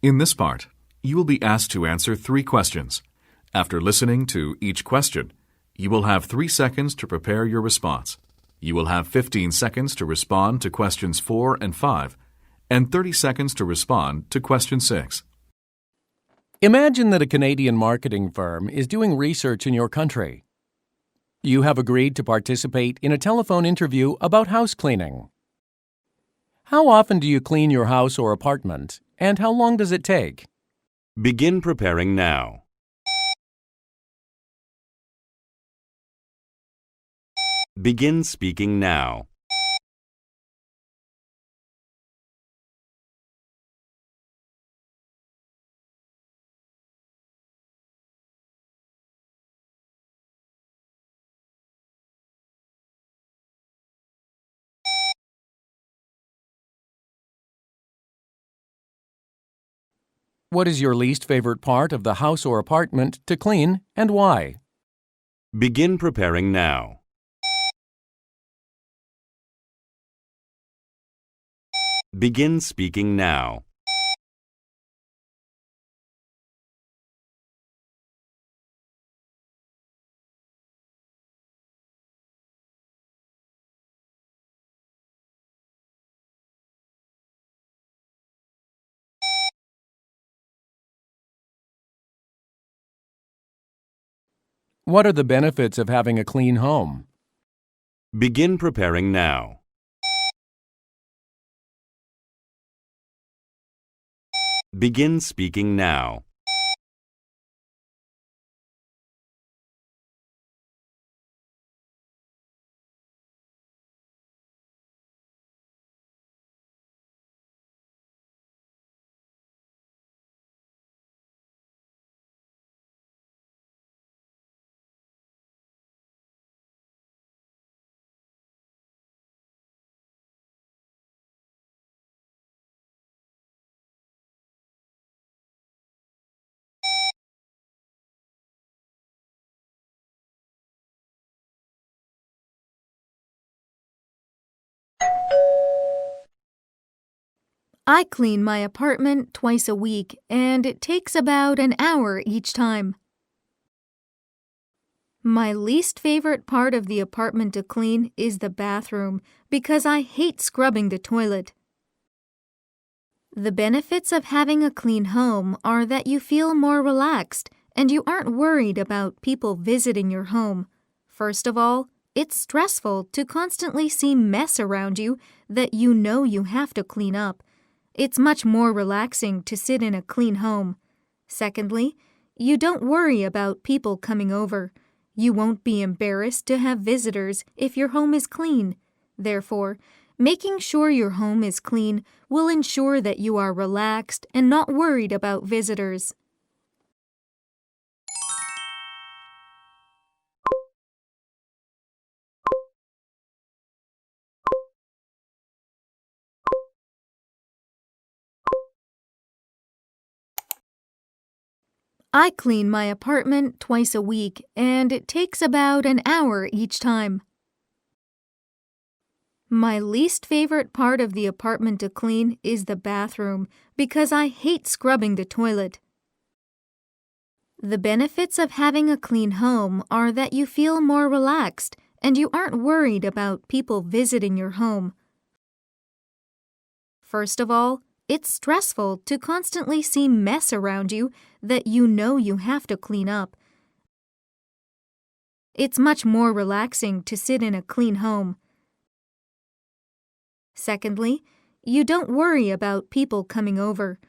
In this part, you will be asked to answer 3 questions. After listening to each question, you will have 3 seconds to prepare your response. You will have 15 seconds to respond to questions 4 and 5, and 30 seconds to respond to question 6. Imagine that a Canadian marketing firm is doing research in your country. You have agreed to participate in a telephone interview about house cleaning. How often do you clean your house or apartment, and how long does it take? Begin preparing now. Begin speaking now. What is your least favorite part of the house or apartment to clean, and why? Begin preparing now. Begin speaking now. What are the benefits of having a clean home? Begin preparing now. Begin speaking now. I clean my apartment twice a week, and it takes about an hour each time. My least favorite part of the apartment to clean is the bathroom because I hate scrubbing the toilet. The benefits of having a clean home are that you feel more relaxed and you aren't worried about people visiting your home. First of all, it's stressful to constantly see mess around you that you know you have to clean up. It's much more relaxing to sit in a clean home. Secondly, you don't worry about people coming over. You won't be embarrassed to have visitors if your home is clean. Therefore, making sure your home is clean will ensure that you are relaxed and not worried about visitors. I clean my apartment twice a week, and it takes about an hour each time. My least favorite part of the apartment to clean is the bathroom because I hate scrubbing the toilet. The benefits of having a clean home are that you feel more relaxed and you aren't worried about people visiting your home. First of all, it's stressful to constantly see mess around you that you know you have to clean up. It's much more relaxing to sit in a clean home. Secondly, you don't worry about people coming over.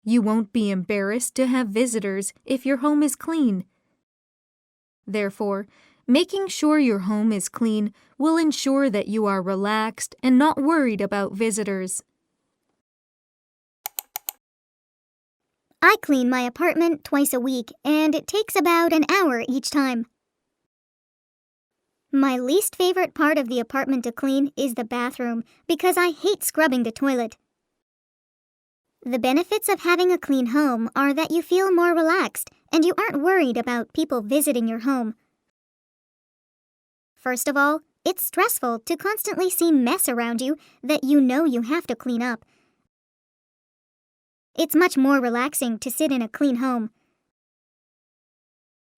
You won't be embarrassed to have visitors if your home is clean. Therefore, making sure your home is clean will ensure that you are relaxed and not worried about visitors. I clean my apartment twice a week, and it takes about an hour each time. My least favorite part of the apartment to clean is the bathroom because I hate scrubbing the toilet. The benefits of having a clean home are that you feel more relaxed and you aren't worried about people visiting your home. First of all, it's stressful to constantly see mess around you that you know you have to clean up. It's much more relaxing to sit in a clean home.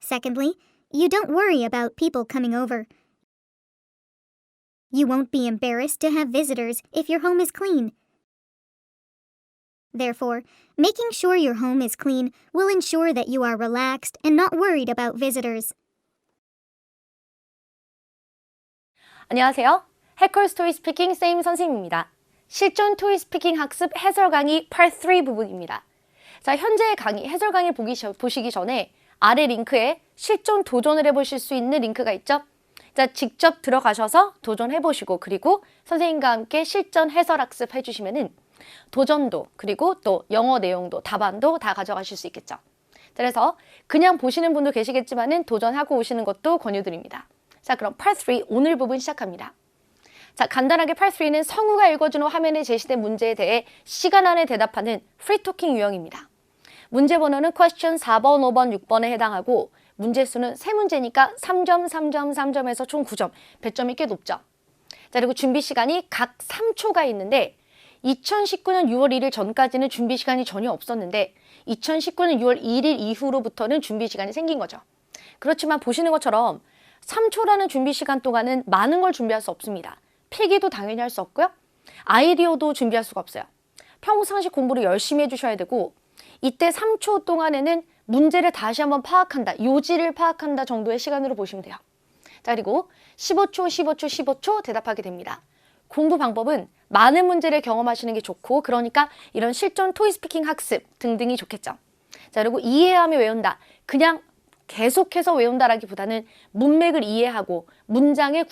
Secondly, you don't worry about people coming over. You won't be embarrassed to have visitors if your home is clean. Therefore, making sure your home is clean will ensure that you are relaxed and not worried about visitors. 안녕하세요. 해커 스토리 스피킹 쌤 선생님입니다. 실전 토익 스피킹 학습 해설 강의 Part 3 부분입니다. 자, 현재 강의, 해설 강의를 보시기 전에 아래 링크에 실전 도전을 해보실 수 있는 링크가 있죠? 자, 직접 들어가셔서 도전해보시고 그리고 선생님과 함께 실전 해설 학습 해주시면은 도전도 그리고 또 영어 내용도 답안도 다 가져가실 수 있겠죠. 그래서 그냥 보시는 분도 계시겠지만은 도전하고 오시는 것도 권유드립니다. 자, 그럼 Part 3 오늘 부분 시작합니다. 자, 간단하게 Part 3는 성우가 읽어준 후 화면에 제시된 문제에 대해 시간 안에 대답하는 프리토킹 유형입니다. 문제 번호는 퀘스천 4번, 5번, 6번에 해당하고 문제 수는 3문제니까 3점, 3점, 3점에서 총 9점, 배점이 꽤 높죠. 자, 그리고 준비 시간이 각 3초가 있는데 2019년 6월 1일 전까지는 준비 시간이 전혀 없었는데 2019년 6월 1일 이후로부터는 준비 시간이 생긴 거죠. 그렇지만 보시는 것처럼 3초라는 준비 시간 동안은 많은 걸 준비할 수 없습니다. 필기도 당연히 할 수 없고요. 아이디어도 준비할 수가 없어요. 평상시 공부를 열심히 해주셔야 되고 이때 3초 동안에는 문제를 다시 한번 파악한다, 요지를 파악한다 정도의 시간으로 보시면 돼요. 자, 그리고 15초, 15초, 15초 대답하게 됩니다. 공부 방법은 많은 문제를 경험하시는 게 좋고 그러니까 이런 실전 토익 스피킹 학습 등등이 좋겠죠. 자, 그리고 이해하며 외운다. 그냥 계속해서 외운다라기보다는 문맥을 이해하고 문장의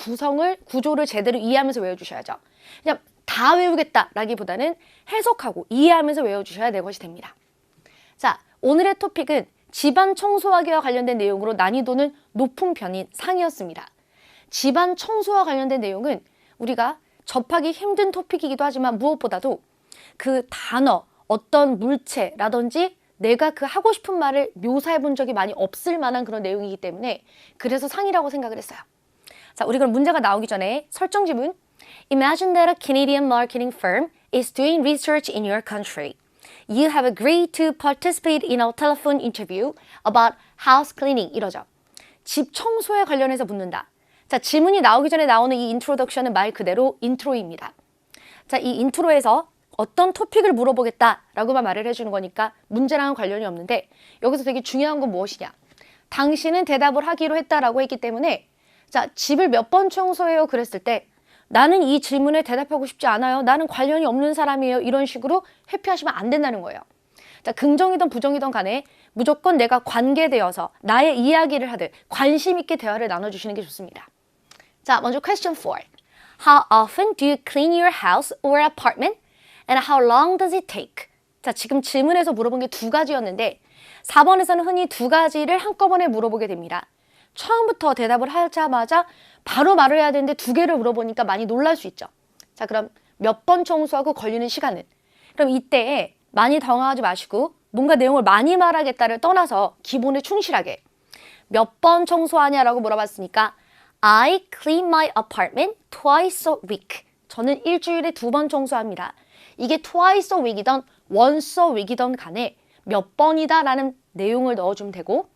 구조를 제대로 이해하면서 외워주셔야죠. 그냥 다 외우겠다라기보다는 해석하고 이해하면서 외워주셔야 될 것이 됩니다. 자, 오늘의 토픽은 집안 청소하기와 관련된 내용으로 난이도는 높은 편인 상이었습니다. 집안 청소와 관련된 내용은 우리가 접하기 힘든 토픽이기도 하지만 무엇보다도 그 단어, 어떤 물체라든지 내가 그 하고 싶은 말을 묘사해 본 적이 많이 없을 만한 그런 내용이기 때문에 그래서 상이라고 생각을 했어요. 자, 우리 그럼 문제가 나오기 전에 설정 지문. Imagine that a Canadian marketing firm is doing research in your country. You have agreed to participate in a telephone interview about house cleaning. 이러죠. 집 청소에 관련해서 묻는다. 자, 질문이 나오기 전에 나오는 이 인트로덕션은 말 그대로 인트로입니다. 자, 이 인트로에서 어떤 토픽을 물어보겠다라고만 말을 해주는 거니까 문제랑은 관련이 없는데 여기서 되게 중요한 건 무엇이냐. 당신은 대답을 하기로 했다라고 했기 때문에 자, 집을 몇 번 청소해요? 그랬을 때 나는 이 질문에 대답하고 싶지 않아요. 나는 관련이 없는 사람이에요. 이런 식으로 회피하시면 안 된다는 거예요. 자, 긍정이든 부정이든 간에 무조건 내가 관계되어서 나의 이야기를 하듯 관심 있게 대화를 나눠주시는 게 좋습니다. 자, 먼저 question 4. How often do you clean your house or apartment? And how long does it take? 자, 지금 질문에서 물어본 게 두 가지였는데 4번에서는 흔히 두 가지를 한꺼번에 물어보게 됩니다. 처음부터 대답을 하자마자 바로 말을 해야 되는데 두 개를 물어보니까 많이 놀랄 수 있죠. 자, 그럼 몇 번 청소하고 걸리는 시간은? 그럼 이때 많이 당황하지 마시고 뭔가 내용을 많이 말하겠다를 떠나서 기본에 충실하게 몇 번 청소하냐라고 물어봤으니까 I clean my apartment twice a week. 저는 일주일에 2번 청소합니다. 이게 twice a week이던 once a week이던 간에 몇 번이다 라는 내용을 넣어주면 되고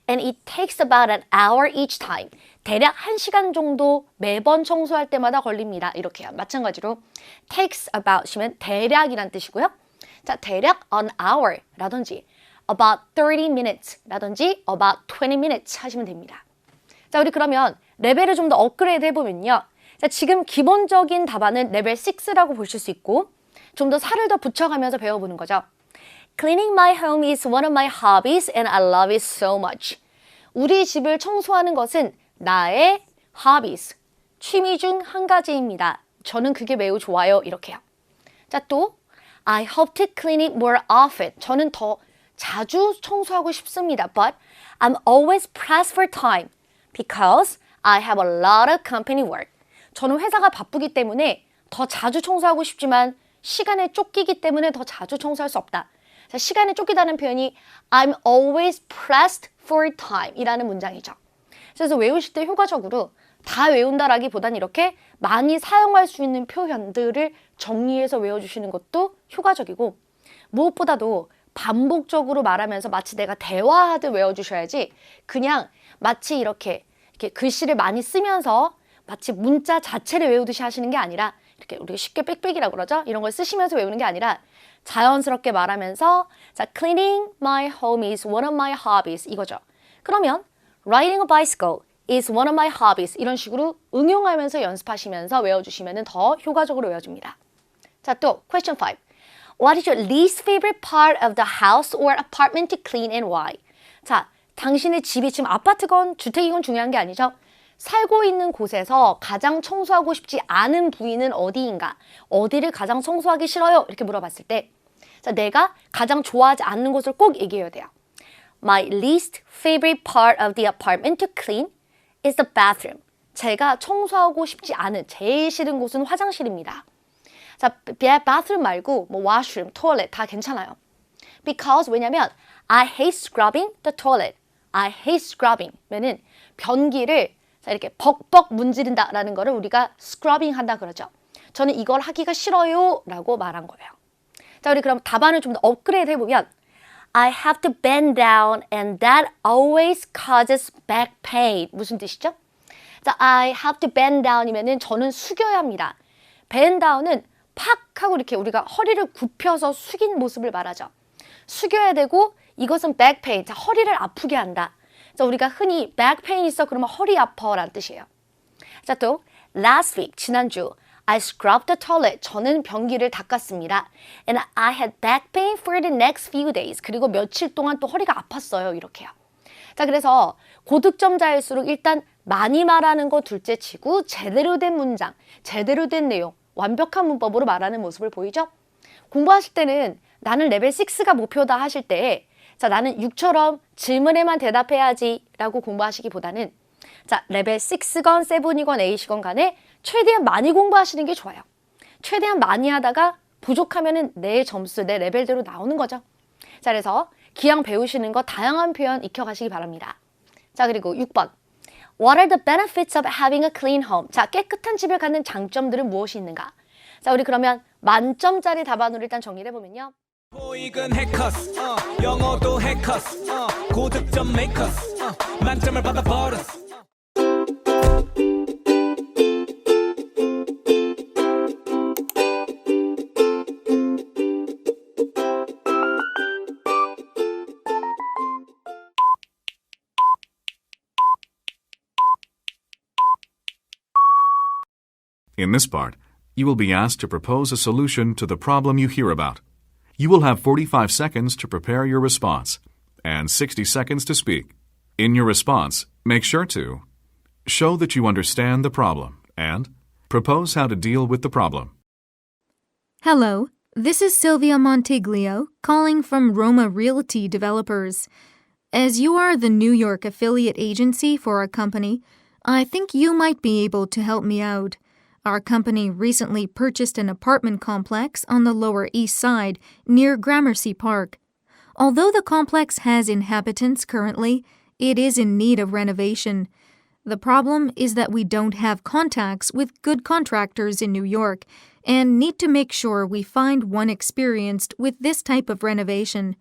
And it takes about an hour each time. 대략 1시간 정도 매번 청소할 때마다 걸립니다. 이렇게요. 마찬가지로 takes about이면 대략이란 뜻이고요. 자, 대략 an hour 라든지 about 30 minutes 라든지 about 20 minutes 하시면 됩니다. 자, 우리 그러면 레벨을 좀 더 업그레이드 해보면요. 자, 지금 기본적인 답안은 레벨 6라고 보실 수 있고 좀 더 살을 더 붙여가면서 배워보는 거죠. Cleaning my home is one of my hobbies and I love it so much. 우리 집을 청소하는 것은 나의 hobbies, 취미 중 한 가지입니다. 저는 그게 매우 좋아요. 이렇게요. 자, 또 I hope to clean it more often. 저는 더 자주 청소하고 싶습니다. But I'm always pressed for time because I have a lot of company work. 저는 회사가 바쁘기 때문에 더 자주 청소하고 싶지만 시간에 쫓기기 때문에 더 자주 청소할 수 없다. 자, 시간에 쫓기다는 표현이 I'm always pressed for time 이라는 문장이죠. 그래서 외우실 때 효과적으로 다 외운다라기보단 이렇게 많이 사용할 수 있는 표현들을 정리해서 외워주시는 것도 효과적이고 무엇보다도 반복적으로 말하면서 마치 내가 대화하듯 외워주셔야지 그냥 마치 이렇게 글씨를 많이 쓰면서 마치 문자 자체를 외우듯이 하시는 게 아니라 이렇게 우리가 쉽게 빽빽이라고 그러죠? 이런 걸 쓰시면서 외우는 게 아니라 자연스럽게 말하면서 자, cleaning my home is one of my hobbies 이거죠. 그러면 riding a bicycle is one of my hobbies 이런 식으로 응용하면서 연습하시면서 외워주시면 더 효과적으로 외워집니다. 자, 또 question 5. What is your least favorite part of the house or apartment to clean and why? 자, 당신의 집이 지금 아파트건 주택이건 중요한 게 아니죠. 살고 있는 곳에서 가장 청소하고 싶지 않은 부위는 어디인가? 어디를 가장 청소하기 싫어요? 이렇게 물어봤을 때 자, 내가 가장 좋아하지 않는 곳을 꼭 얘기해야 돼요. My least favorite part of the apartment to clean is the bathroom. 제가 청소하고 싶지 않은 제일 싫은 곳은 화장실입니다. 자, bathroom 말고 뭐 washroom, toilet 다 괜찮아요. Because 왜냐면 I hate scrubbing the toilet. I hate scrubbing. 면은 변기를 자, 이렇게 벅벅 문지른다라는 거를 우리가 scrubbing 한다 그러죠. 저는 이걸 하기가 싫어요 라고 말한 거예요. 자, 우리 그럼 답안을 좀 더 업그레이드 해보면 I have to bend down and that always causes back pain. 무슨 뜻이죠? 자, I have to bend down이면은 저는 숙여야 합니다. bend down은 팍 하고 이렇게 우리가 허리를 굽혀서 숙인 모습을 말하죠. 숙여야 되고 이것은 back pain. 자, 허리를 아프게 한다. 자, 우리가 흔히 back pain 있어 그러면 허리 아파라는 뜻이에요. 자, 또 last week 지난주 I scrubbed the toilet. 저는 변기를 닦았습니다. And I had back pain for the next few days. 그리고 며칠 동안 또 허리가 아팠어요. 이렇게요. 자, 그래서 고득점자일수록 일단 많이 말하는 거 둘째 치고 제대로 된 문장, 제대로 된 내용, 완벽한 문법으로 말하는 모습을 보이죠? 공부하실 때는 나는 레벨 6가 목표다 하실 때 자, 나는 6처럼 질문에만 대답해야지 라고 공부하시기보다는 자, 레벨 6건 7이건 8이건 간에 최대한 많이 공부하시는 게 좋아요. 최대한 많이 하다가 부족하면은 내 점수, 내 레벨대로 나오는 거죠. 자, 그래서 기왕 배우시는 거 다양한 표현 익혀가시기 바랍니다. 자, 그리고 6번. What are the benefits of having a clean home? 자, 깨끗한 집을 갖는 장점들은 무엇이 있는가? 자, 우리 그러면 만점짜리 답안으로 일단 정리를 해보면요. 토익은 해커스, 영어도 해커스, 고득점 메이커스, 만점을 받아버렸어. In this part, you will be asked to propose a solution to the problem you hear about. You will have 45 seconds to prepare your response and 60 seconds to speak. In your response, make sure to show that you understand the problem and propose how to deal with the problem. Hello, this is Sylvia Montiglio calling from Roma Realty Developers. As you are the New York affiliate agency for our company, I think you might be able to help me out. Our company recently purchased an apartment complex on the Lower East Side near Gramercy Park. Although the complex has inhabitants currently, it is in need of renovation. The problem is that we don't have contacts with good contractors in New York and need to make sure we find one experienced with this type of renovation.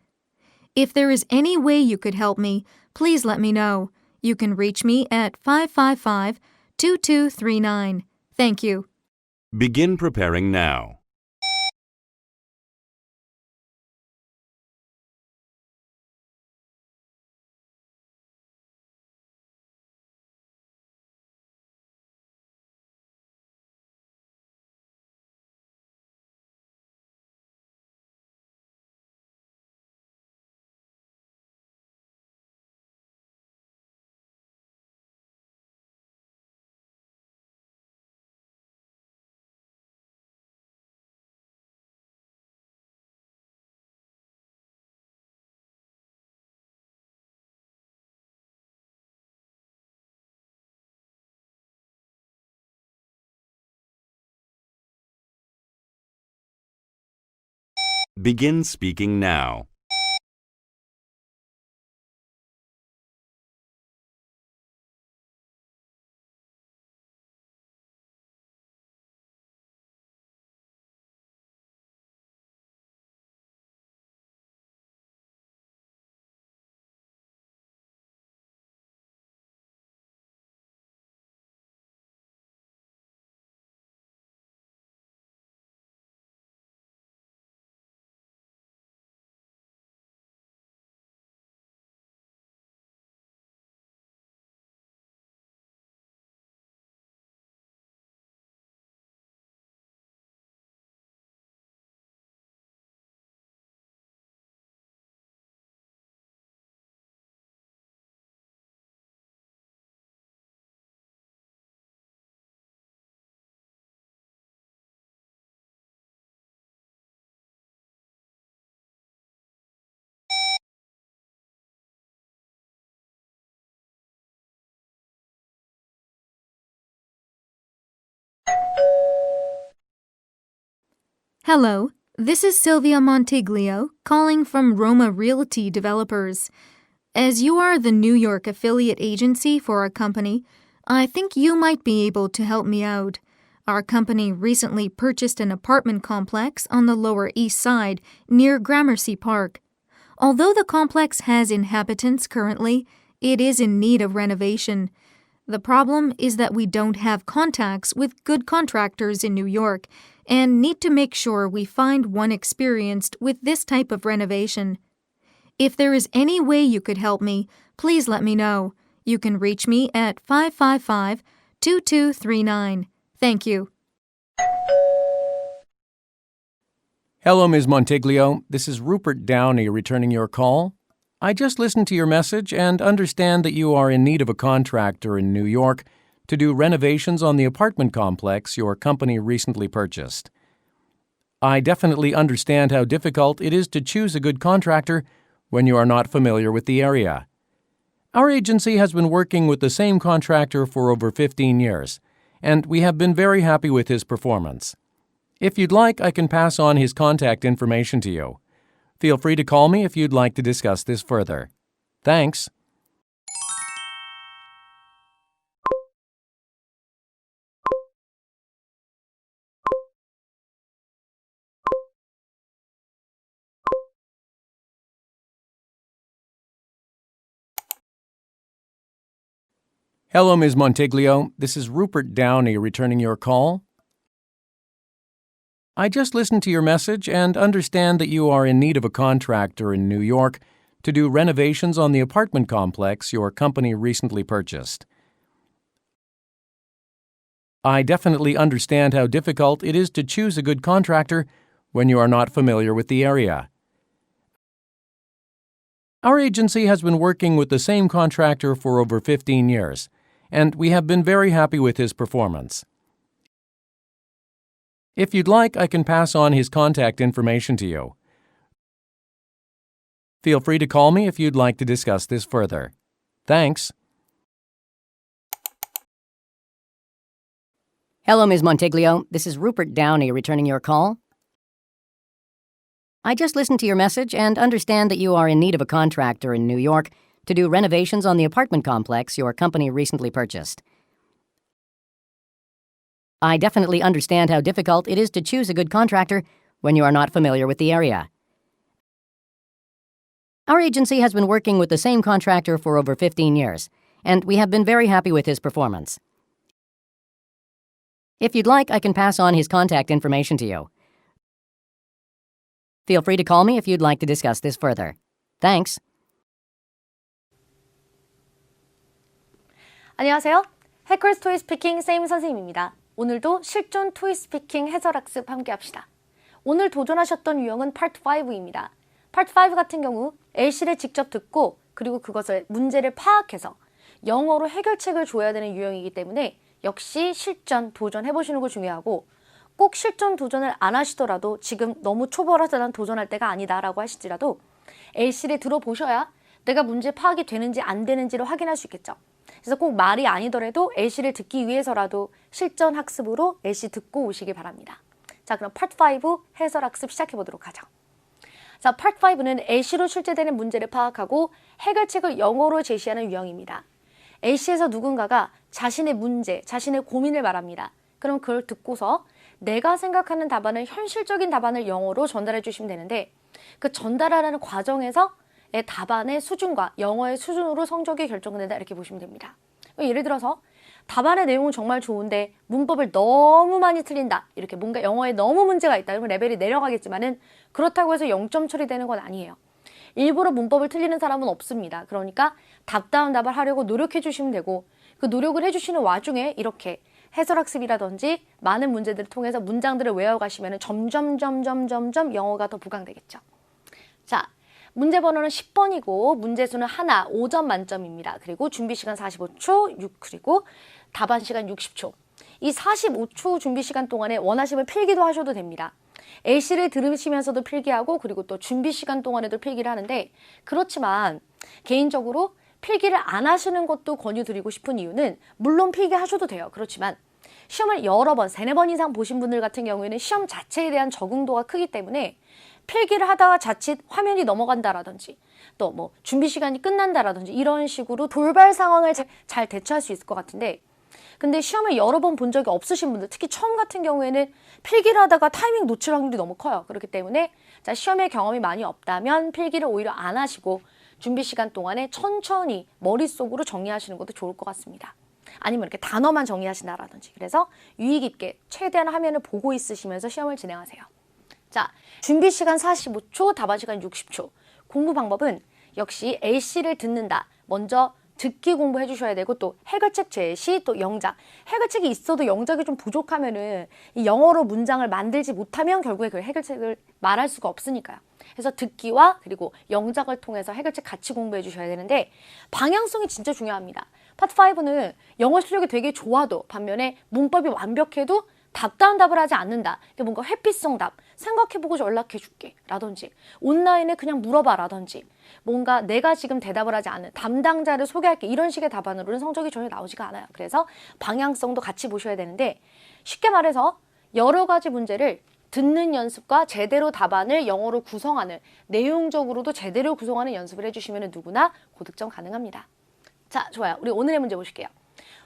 If there is any way you could help me, please let me know. You can reach me at 555-2239. Thank you. Begin preparing now. Begin speaking now. Hello, this is Sylvia Montiglio calling from Roma Realty Developers. As you are the New York affiliate agency for our company, I think you might be able to help me out. Our company recently purchased an apartment complex on the Lower East Side near Gramercy Park. Although the complex has inhabitants currently, it is in need of renovation. The problem is that we don't have contacts with good contractors in New York and need to make sure we find one experienced with this type of renovation. If there is any way you could help me, please let me know. You can reach me at 555-2239. Thank you. Hello, Ms. Montiglio. This is Rupert Downey returning your call. I just listened to your message and understand that you are in need of a contractor in New York to do renovations on the apartment complex your company recently purchased. I definitely understand how difficult it is to choose a good contractor when you are not familiar with the area. Our agency has been working with the same contractor for over 15 years, and we have been very happy with his performance. If you'd like, I can pass on his contact information to you. Feel free to call me if you'd like to discuss this further. Thanks. Hello, Ms. Montiglio. This is Rupert Downey returning your call. I just listened to your message and understand that you are in need of a contractor in New York to do renovations on the apartment complex your company recently purchased. I definitely understand how difficult it is to choose a good contractor when you are not familiar with the area. Our agency has been working with the same contractor for over 15 years, and we have been very happy with his performance. If you'd like, I can pass on his contact information to you. Feel free to call me if you'd like to discuss this further. Thanks. Hello, Ms. Montiglio. This is Rupert Downey returning your call. I just listened to your message and understand that you are in need of a contractor in New York to do renovations on the apartment complex your company recently purchased. I definitely understand how difficult it is to choose a good contractor when you are not familiar with the area. Our agency has been working with the same contractor for over 15 years, and we have been very happy with his performance. If you'd like, I can pass on his contact information to you. Feel free to call me if you'd like to discuss this further. Thanks. 안녕하세요. 해커스 토이 스피킹 쌤 선생님입니다. 오늘도 실존 토이 스피킹 해설학습 함께 합시다. 오늘 도전하셨던 유형은 파트 5입니다. 파트 5 같은 경우 A씨를 직접 듣고 그리고 그것을 문제를 파악해서 영어로 해결책을 줘야 되는 유형이기 때문에 역시 실전 도전해보시는 거 중요하고 꼭 실전 도전을 안 하시더라도 지금 너무 초보라서 난 도전할 때가 아니다라고 하실지라도 A씨를 들어보셔야 내가 문제 파악이 되는지 안 되는지를 확인할 수 있겠죠. 그래서 꼭 말이 아니더라도 A씨를 듣기 위해서라도 실전 학습으로 A씨 듣고 오시기 바랍니다. 자, 그럼 파트 5 해설 학습 시작해 보도록 하죠. 자, 파트 5는 A씨로 출제되는 문제를 파악하고 해결책을 영어로 제시하는 유형입니다. A씨에서 누군가가 자신의 문제, 자신의 고민을 말합니다. 그럼 그걸 듣고서 내가 생각하는 답안을 현실적인 답안을 영어로 전달해 주시면 되는데 그 전달하는 과정에서 답안의 수준과 영어의 수준으로 성적이 결정된다 이렇게 보시면 됩니다. 예를 들어서 답안의 내용은 정말 좋은데 문법을 너무 많이 틀린다. 이렇게 뭔가 영어에 너무 문제가 있다. 그러면 레벨이 내려가겠지만은 그렇다고 해서 0점 처리되는 건 아니에요. 일부러 문법을 틀리는 사람은 없습니다. 그러니까 답다운 답을 하려고 노력해 주시면 되고 그 노력을 해주시는 와중에 이렇게 해설학습이라든지 많은 문제들을 통해서 문장들을 외워가시면 점점 영어가 더 부강되겠죠. 자, 문제 번호는 10번이고 문제수는 하나 5점 만점입니다. 그리고 준비시간 45초, 그리고 답안 시간 60초. 이 45초 준비시간 동안에 원하시면 필기도 하셔도 됩니다. A씨를 들으시면서도 필기하고 그리고 또 준비시간 동안에도 필기를 하는데 그렇지만 개인적으로 필기를 안 하시는 것도 권유드리고 싶은 이유는 물론 필기하셔도 돼요. 그렇지만 시험을 여러 번, 3, 4번 이상 보신 분들 같은 경우에는 시험 자체에 대한 적응도가 크기 때문에 필기를 하다가 자칫 화면이 넘어간다라든지 또 뭐 준비 시간이 끝난다라든지 이런 식으로 돌발 상황을 잘 대처할 수 있을 것 같은데, 근데 시험을 여러 번 본 적이 없으신 분들, 특히 처음 같은 경우에는 필기를 하다가 타이밍 놓칠 확률이 너무 커요. 그렇기 때문에 자, 시험에 경험이 많이 없다면 필기를 오히려 안 하시고 준비 시간 동안에 천천히 머릿속으로 정리하시는 것도 좋을 것 같습니다. 아니면 이렇게 단어만 정리하신다라든지. 그래서 유의 깊게 최대한 화면을 보고 있으시면서 시험을 진행하세요. 자, 준비 시간 45초, 답안 시간 60초. 공부 방법은 역시 LC를 듣는다. 먼저 듣기 공부해 주셔야 되고, 또 해결책 제시, 또 영작. 해결책이 있어도 영작이 좀 부족하면은 이 영어로 문장을 만들지 못하면 결국에 그 해결책을 말할 수가 없으니까요. 그래서 듣기와 그리고 영작을 통해서 해결책 같이 공부해 주셔야 되는데, 방향성이 진짜 중요합니다. 파트 5는 영어 실력이 되게 좋아도 반면에 문법이 완벽해도 답다운 답을 하지 않는다. 뭔가 회피성 답, 생각해보고 연락해줄게 라든지, 온라인에 그냥 물어봐 라든지, 뭔가 내가 지금 대답을 하지 않는 담당자를 소개할게 이런 식의 답안으로는 성적이 전혀 나오지가 않아요. 그래서 방향성도 같이 보셔야 되는데, 쉽게 말해서 여러 가지 문제를 듣는 연습과 제대로 답안을 영어로 구성하는, 내용적으로도 제대로 구성하는 연습을 해주시면 누구나 고득점 가능합니다. 자, 좋아요. 우리 오늘의 문제 보실게요.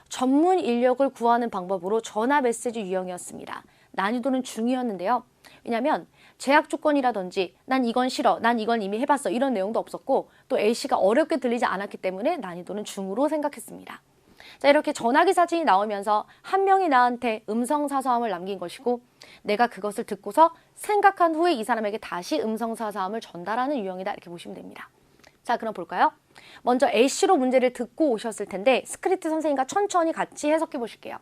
전문 인력을 구하는 방법으로 전화 메시지 유형이었습니다. 난이도는 중이었는데요. 왜냐하면 제약 조건이라든지 난 이건 싫어, 난 이건 이미 해봤어 이런 내용도 없었고, 또 A씨가 어렵게 들리지 않았기 때문에 난이도는 중으로 생각했습니다. 자, 이렇게 전화기 사진이 나오면서 한 명이 나한테 음성사서함을 남긴 것이고, 내가 그것을 듣고서 생각한 후에 이 사람에게 다시 음성사서함을 전달하는 유형이다, 이렇게 보시면 됩니다. 자, 그럼 볼까요? 먼저 A씨로 문제를 듣고 오셨을 텐데 스크립트 선생님과 천천히 같이 해석해 보실게요.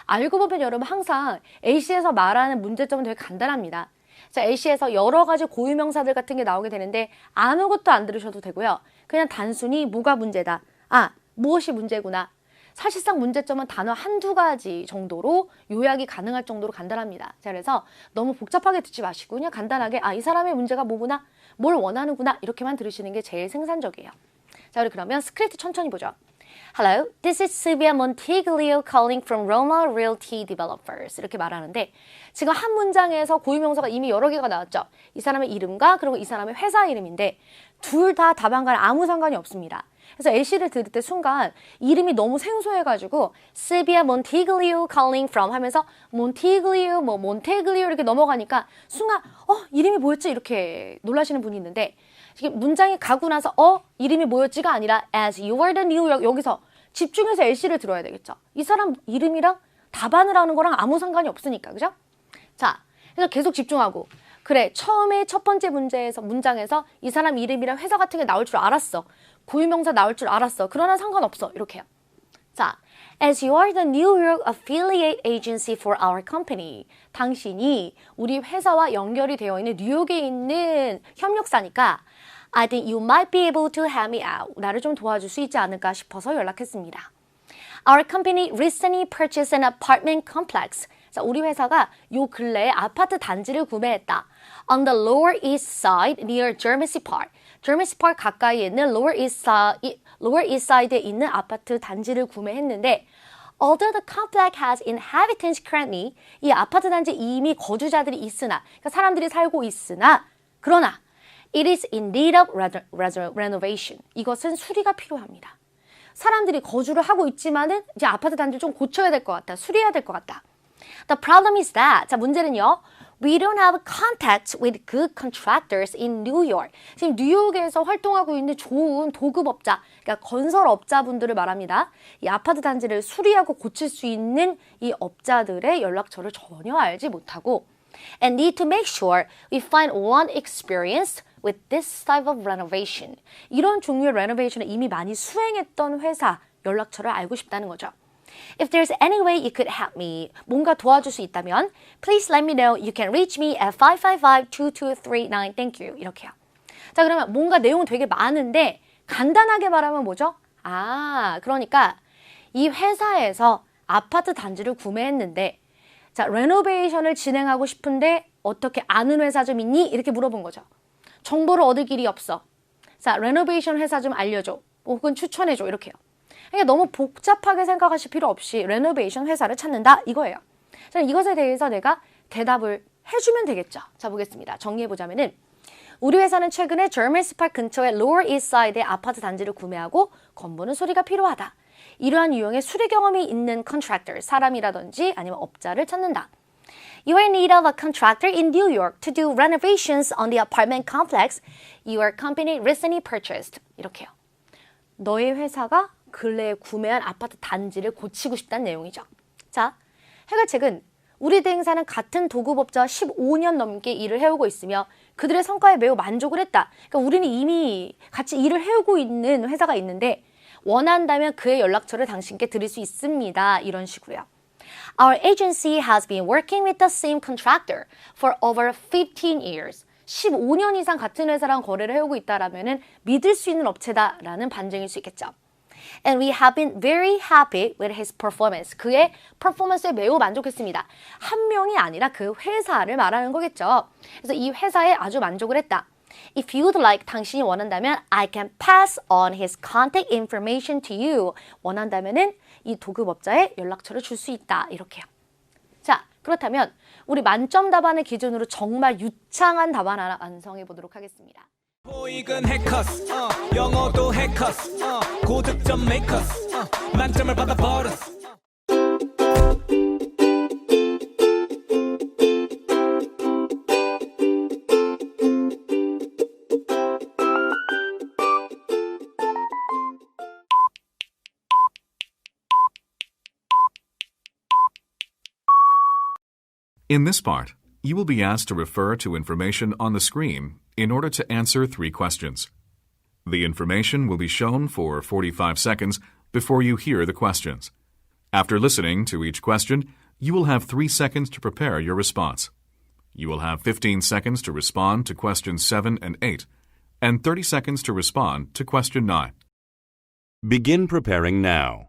알고 보면 여러분 항상 A씨에서 말하는 문제점은 되게 간단합니다. 자, A씨에서 여러 가지 고유명사들 같은 게 나오게 되는데 아무것도 안 들으셔도 되고요. 그냥 단순히 뭐가 문제다, 아, 무엇이 문제구나. 사실상 문제점은 단어 한두 가지 정도로 요약이 가능할 정도로 간단합니다. 자, 그래서 너무 복잡하게 듣지 마시고 그냥 간단하게 이 사람의 문제가 뭐구나, 뭘 원하는구나 이렇게만 들으시는 게 제일 생산적이에요. 자, 우리 그러면 스크립트 천천히 보죠. Hello, this is Silvia Montiglio calling from Roma Realty Developers. 이렇게 말하는데 지금 한 문장에서 고유명사가 이미 여러 개가 나왔죠. 이 사람의 이름과 그리고 이 사람의 회사 이름인데 둘 다 답안과는 아무 상관이 없습니다. 그래서 A씨를 들을 때 순간 이름이 너무 생소해가지고 Silvia Montiglio calling from 하면서 Montiglio, Monteglio 이렇게 넘어가니까 순간 이름이 뭐였지? 이렇게 놀라시는 분이 있는데, 지금 문장이 가고 나서 이름이 뭐였지가 아니라 as you are the New York, 여기서 집중해서 A씨를 들어야 되겠죠. 이 사람 이름이랑 답안을 하는 거랑 아무 상관이 없으니까, 그죠? 자, 그래서 계속 집중하고, 그래, 처음에 첫 번째 문장에서 이 사람 이름이랑 회사 같은 게 나올 줄 알았어. 고유명사 나올 줄 알았어. 그러나 상관없어. 이렇게 해요. 자, as you are the New York affiliate agency for our company. 당신이 우리 회사와 연결이 되어 있는 뉴욕에 있는 협력사니까 I think you might be able to help me out. 나를 좀 도와줄 수 있지 않을까 싶어서 연락했습니다. Our company recently purchased an apartment complex. 자, 우리 회사가 요 근래에 아파트 단지를 구매했다. On the Lower East Side near Germacy Park. Germacy Park 가까이에 있는 Lower East Side에 있는 아파트 단지를 구매했는데, although the complex has inhabitants currently, 이 아파트 단지에 이미 거주자들이 있으나, 그러니까 사람들이 살고 있으나, 그러나 it is in need of renovation. 이것은 수리가 필요합니다. 사람들이 거주를 하고 있지만은 이제 아파트 단지를 좀 고쳐야 될 것 같다, 수리해야 될 것 같다. The problem is that, 자, 문제는요, we don't have contact with good contractors in New York. 지금 뉴욕에서 활동하고 있는 좋은 도급업자, 그러니까 건설업자분들을 말합니다. 이 아파트 단지를 수리하고 고칠 수 있는 이 업자들의 연락처를 전혀 알지 못하고, and need to make sure we find one experienced with this type of renovation. 이런 종류의 renovation을 이미 많이 수행했던 회사 연락처를 알고 싶다는 거죠. If there's any way you could help me, 뭔가 도와줄 수 있다면 please let me know. You can reach me at 555-2239. Thank you. 이렇게요. 자, 그러면 뭔가 내용은 되게 많은데 간단하게 말하면 뭐죠? 그러니까 이 회사에서 아파트 단지를 구매했는데, 자, 레노베이션을 진행하고 싶은데 어떻게 아는 회사 좀 있니? 이렇게 물어본 거죠. 정보를 얻을 길이 없어. 자, 레노베이션 회사 좀 알려줘. 혹은 추천해줘. 이렇게요. 그러니까 너무 복잡하게 생각하실 필요 없이 레노베이션 회사를 찾는다 이거예요. 자, 이것에 대해서 내가 대답을 해주면 되겠죠. 자, 보겠습니다. 정리해보자면은 우리 회사는 최근에 저먼스 파크 근처의 로어 이스트사이드의 아파트 단지를 구매하고 건보는 소리가 필요하다. 이러한 유형의 수리 경험이 있는 컨트랙터, 사람이라든지 아니면 업자를 찾는다. You are in need of a contractor in New York to do renovations on the apartment complex your company recently purchased. 이렇게요. 너의 회사가 근래에 구매한 아파트 단지를 고치고 싶다는 내용이죠. 자, 해결책은 우리 대행사는 같은 도급업자와 15년 넘게 일을 해오고 있으며 그들의 성과에 매우 만족을 했다. 그러니까 우리는 이미 같이 일을 해오고 있는 회사가 있는데 원한다면 그의 연락처를 당신께 드릴 수 있습니다. 이런 식으로요. Our agency has been working with the same contractor for over 15 years. 15년 이상 같은 회사랑 거래를 해오고 있다라면은 믿을 수 있는 업체다라는 반증일 수 있겠죠. And we have been very happy with his performance. 그의 퍼포먼스에 매우 만족했습니다. 한 명이 아니라 그 회사를 말하는 거겠죠. 그래서 이 회사에 아주 만족을 했다. If you'd like, 당신이 원한다면 I can pass on his contact information to you. 원한다면은 이 도급업자의 연락처를 줄 수 있다. 이렇게요. 자, 그렇다면 우리 만점 답안을 기준으로 정말 유창한 답안 하나 완성해 보도록 하겠습니다. 토익은 해커스 영어도 해커스 고득점 메이커스 만점을 받아버렸어. In this part, you will be asked to refer to information on the screen in order to answer 3 questions. The information will be shown for 45 seconds before you hear the questions. After listening to each question, you will have 3 seconds to prepare your response. You will have 15 seconds to respond to questions 7 and 8, and 30 seconds to respond to question 9. Begin preparing now.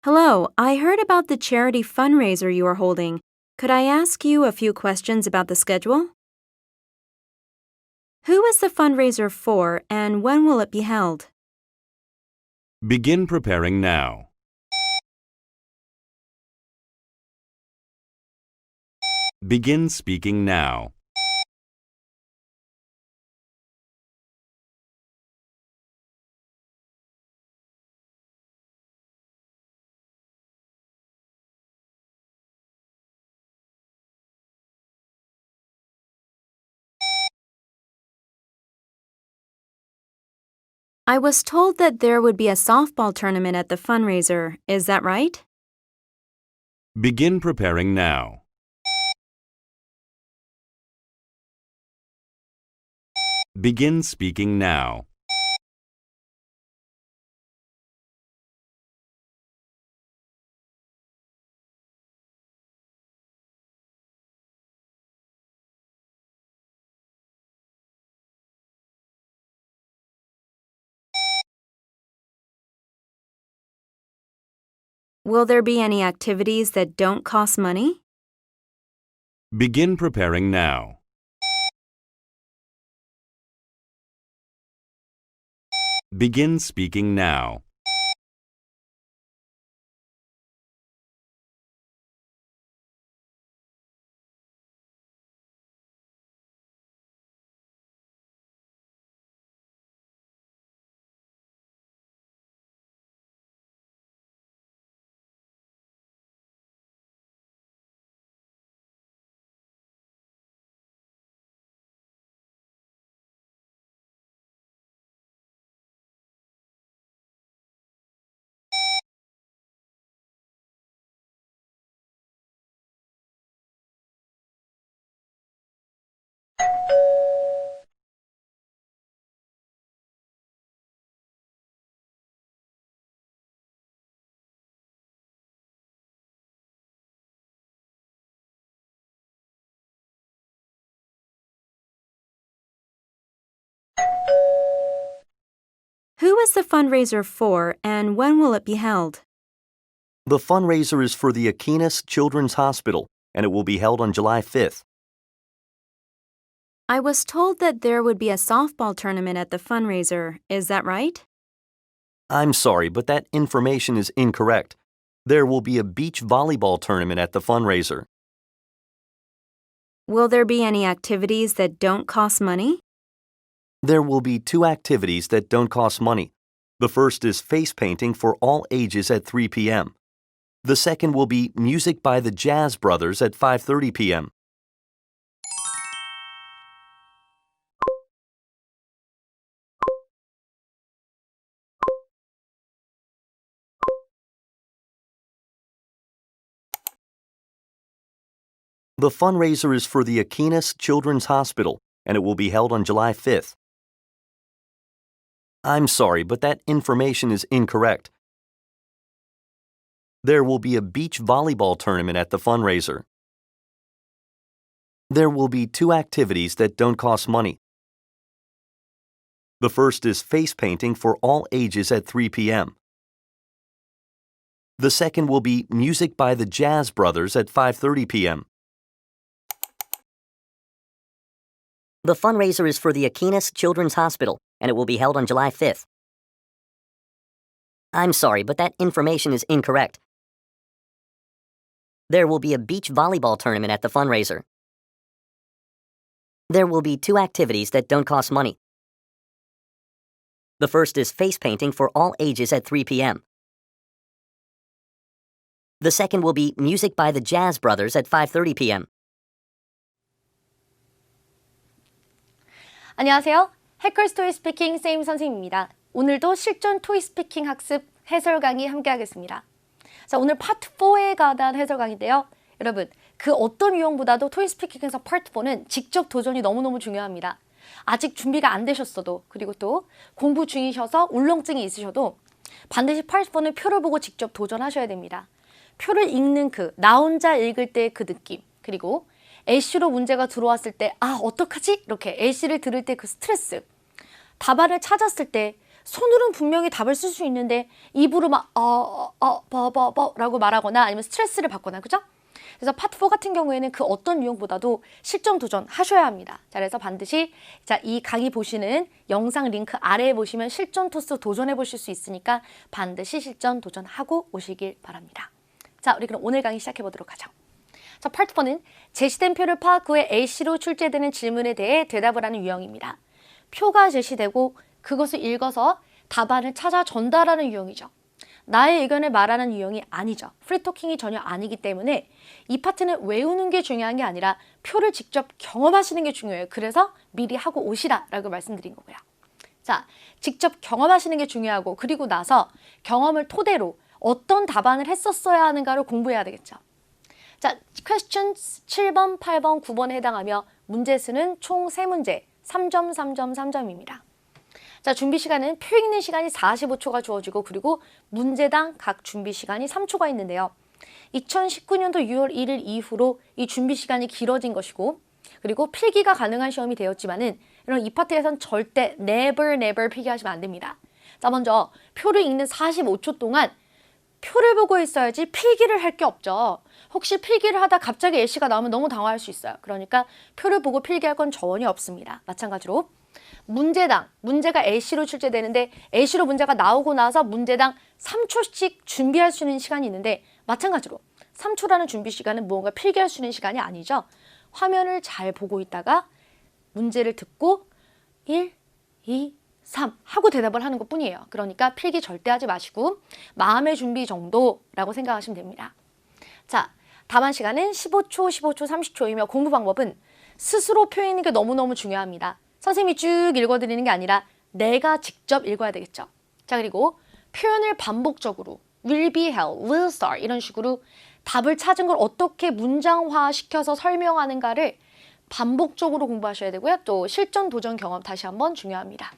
Hello, I heard about the charity fundraiser you are holding. Could I ask you a few questions about the schedule? Who is the fundraiser for and when will it be held? Begin preparing now. Begin speaking now. I was told that there would be a softball tournament at the fundraiser. Is that right? Begin preparing now. Begin speaking now. Will there be any activities that don't cost money? Begin preparing now. Begin speaking now. Who is the fundraiser for and when will it be held? The fundraiser is for the Aquinas Children's Hospital, and it will be held on July 5th. I was told that there would be a softball tournament at the fundraiser. Is that right? I'm sorry, but that information is incorrect. There will be a beach volleyball tournament at the fundraiser. Will there be any activities that don't cost money? There will be 2 activities that don't cost money. The first is face painting for all ages at 3 p.m. The second will be music by the Jazz Brothers at 5:30 p.m. The fundraiser is for the Aquinas Children's Hospital, and it will be held on July 5th. I'm sorry, but that information is incorrect. There will be a beach volleyball tournament at the fundraiser. There will be 2 activities that don't cost money. The first is face painting for all ages at 3 p.m. The second will be music by the Jazz Brothers at 5:30 p.m. The fundraiser is for the Aquinas Children's Hospital, and it will be held on July 5th. I'm sorry, but that information is incorrect. There will be a beach volleyball tournament at the fundraiser. There will be 2 activities that don't cost money. The first is face painting for all ages at 3 p.m. The second will be music by the Jazz Brothers at 5:30 p.m. 안녕하세요. 해커스 토이 스피킹 쌤 선생님입니다. 오늘도 실전 토이 스피킹 학습 해설 강의 함께 하겠습니다. 자, 오늘 파트 4에 관한 해설 강의인데요. 여러분, 그 어떤 유형보다도 토이 스피킹에서 파트 4는 직접 도전이 너무너무 중요합니다. 아직 준비가 안 되셨어도, 그리고 또 공부 중이셔서 울렁증이 있으셔도 반드시 파트 4는 표를 보고 직접 도전하셔야 됩니다. 표를 읽는 나 혼자 읽을 때 그 느낌, 그리고 LC로 문제가 들어왔을 때 어떡하지? 이렇게 LC를 들을 때 그 스트레스, 답안을 찾았을 때 손으로는 분명히 답을 쓸 수 있는데 입으로 막 라고 말하거나 아니면 스트레스를 받거나, 그죠? 그래서 파트 4 같은 경우에는 그 어떤 유형보다도 실전 도전 하셔야 합니다. 자, 그래서 반드시 이 강의 보시는 영상 링크 아래에 보시면 실전 토스 도전해 보실 수 있으니까 반드시 실전 도전하고 오시길 바랍니다. 자, 우리 그럼 오늘 강의 시작해 보도록 하죠. 자, 파트 4는 제시된 표를 파악 후에 LC로 출제되는 질문에 대해 대답을 하는 유형입니다. 표가 제시되고 그것을 읽어서 답안을 찾아 전달하는 유형이죠. 나의 의견을 말하는 유형이 아니죠. 프리토킹이 전혀 아니기 때문에 이 파트는 외우는 게 중요한 게 아니라 표를 직접 경험하시는 게 중요해요. 그래서 미리 하고 오시라라고 말씀드린 거고요. 자, 직접 경험하시는 게 중요하고, 그리고 나서 경험을 토대로 어떤 답안을 했었어야 하는가를 공부해야 되겠죠. 자, questions 7번, 8번, 9번에 해당하며 문제 수는 총 3문제, 3점, 3점, 3점입니다. 자, 준비 시간은 표 읽는 시간이 45초가 주어지고, 그리고 문제당 각 준비 시간이 3초가 있는데요. 2019년도 6월 1일 이후로 이 준비 시간이 길어진 것이고, 그리고 필기가 가능한 시험이 되었지만은 이런 이 파트에선 절대 never 필기하시면 안 됩니다. 자, 먼저 표를 읽는 45초 동안 표를 보고 있어야지 필기를 할 게 없죠. 혹시 필기를 하다 갑자기 LC가 나오면 너무 당황할 수 있어요. 그러니까 표를 보고 필기할 건 전혀 없습니다. 마찬가지로 문제당, 문제가 LC로 출제되는데 LC로 문제가 나오고 나서 문제당 3초씩 준비할 수 있는 시간이 있는데, 마찬가지로 3초라는 준비 시간은 무언가 필기할 수 있는 시간이 아니죠. 화면을 잘 보고 있다가 문제를 듣고 1, 2, 3 하고 대답을 하는 것뿐이에요. 그러니까 필기 절대 하지 마시고 마음의 준비 정도라고 생각하시면 됩니다. 자, 답안 시간은 15초, 15초, 30초이며 공부 방법은 스스로 표 읽는 게 너무너무 중요합니다. 선생님이 쭉 읽어드리는 게 아니라 내가 직접 읽어야 되겠죠. 자, 그리고 표현을 반복적으로 will be held, will start 이런 식으로 답을 찾은 걸 어떻게 문장화시켜서 설명하는가를 반복적으로 공부하셔야 되고요. 또 실전 도전 경험 다시 한번 중요합니다.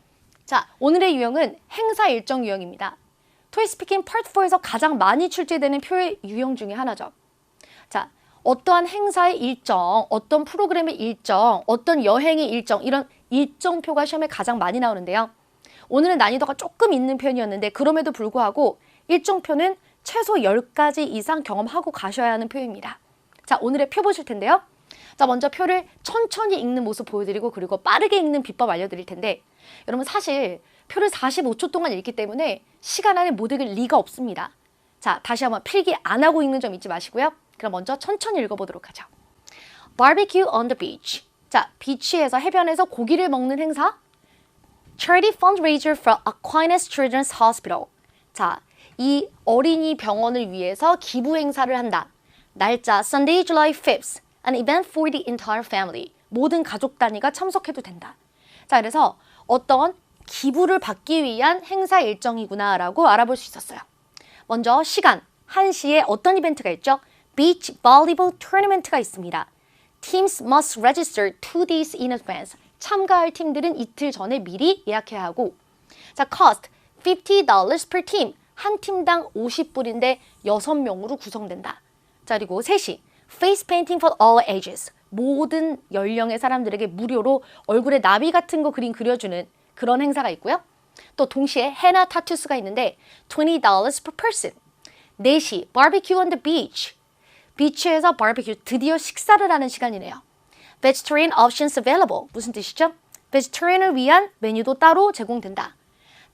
자, 오늘의 유형은 행사 일정 유형입니다. 토이 스피킹 파트 4에서 가장 많이 출제되는 표의 유형 중에 하나죠. 자, 어떠한 행사의 일정, 어떤 프로그램의 일정, 어떤 여행의 일정, 이런 일정표가 시험에 가장 많이 나오는데요. 오늘은 난이도가 조금 있는 편이었는데 그럼에도 불구하고 일정 표는 최소 10가지 이상 경험하고 가셔야 하는 표입니다. 자, 오늘의 표 보실 텐데요. 자, 먼저 표를 천천히 읽는 모습 보여드리고 그리고 빠르게 읽는 비법 알려드릴 텐데 여러분 사실 표를 45초 동안 읽기 때문에 시간 안에 못 읽을 리가 없습니다. 자, 다시 한번 필기 안 하고 읽는 점 잊지 마시고요. 그럼 먼저 천천히 읽어보도록 하죠. Barbecue on the beach. 자, 비치에서 해변에서 고기를 먹는 행사. Charity fundraiser for Aquinas Children's Hospital. 자, 이 어린이 병원을 위해서 기부 행사를 한다. 날짜 Sunday, July 5th. An event for the entire family. 모든 가족 단위가 참석해도 된다. 자, 그래서 어떤 기부를 받기 위한 행사 일정이구나라고 알아볼 수 있었어요. 먼저 시간, 1시에 어떤 이벤트가 있죠? Beach Volleyball Tournament가 있습니다. Teams must register 2 days in advance. 참가할 팀들은 이틀 전에 미리 예약해야 하고. 자, cost $50 per team. 한 팀당 50불인데 6명으로 구성된다. 자, 그리고 3시 face painting for all ages. 모든 연령의 사람들에게 무료로 얼굴에 나비 같은 거 그려주는 그런 행사가 있고요. 또 동시에 헤나 타투스가 있는데 $20 per person. 4시 barbecue on the beach. 비치에서 바비큐, 드디어 식사를 하는 시간이네요. Vegetarian options available. 무슨 뜻이죠? 베지터리언을 위한 메뉴도 따로 제공된다.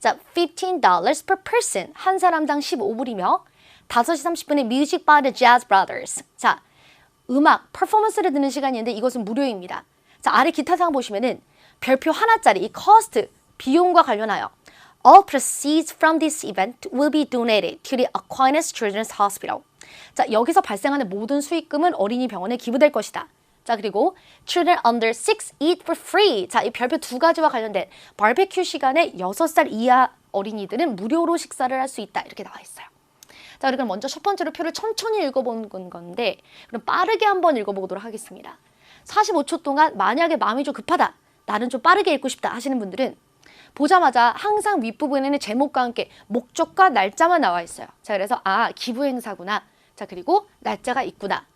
자, $15 per person. 한 사람당 15불이며 5시 30분에 Music by the Jazz Brothers. 자, 음악, 퍼포먼스를 듣는 시간인데 이것은 무료입니다. 자, 아래 기타 사항 보시면은 별표 하나짜리 이 cost, 비용과 관련하여 All proceeds from this event will be donated to the Aquinas Children's Hospital. 자, 여기서 발생하는 모든 수익금은 어린이 병원에 기부될 것이다. 자, 그리고 Children under 6 eat for free. 자, 이 별표 2가지와 관련된 바베큐 시간에 6살 이하 어린이들은 무료로 식사를 할 수 있다. 이렇게 나와 있어요. 자, 그럼 먼저 첫 번째로 표를 천천히 읽어보는 건데 그럼 빠르게 한번 읽어보도록 하겠습니다. 45초 동안 만약에 마음이 좀 급하다. 나는 좀 빠르게 읽고 싶다 하시는 분들은 보자마자 항상 윗부분에는 제목과 함께 목적과 날짜만 나와 있어요. 자, 그래서 기부 행사구나. 자, 그리고 날짜가 있구나.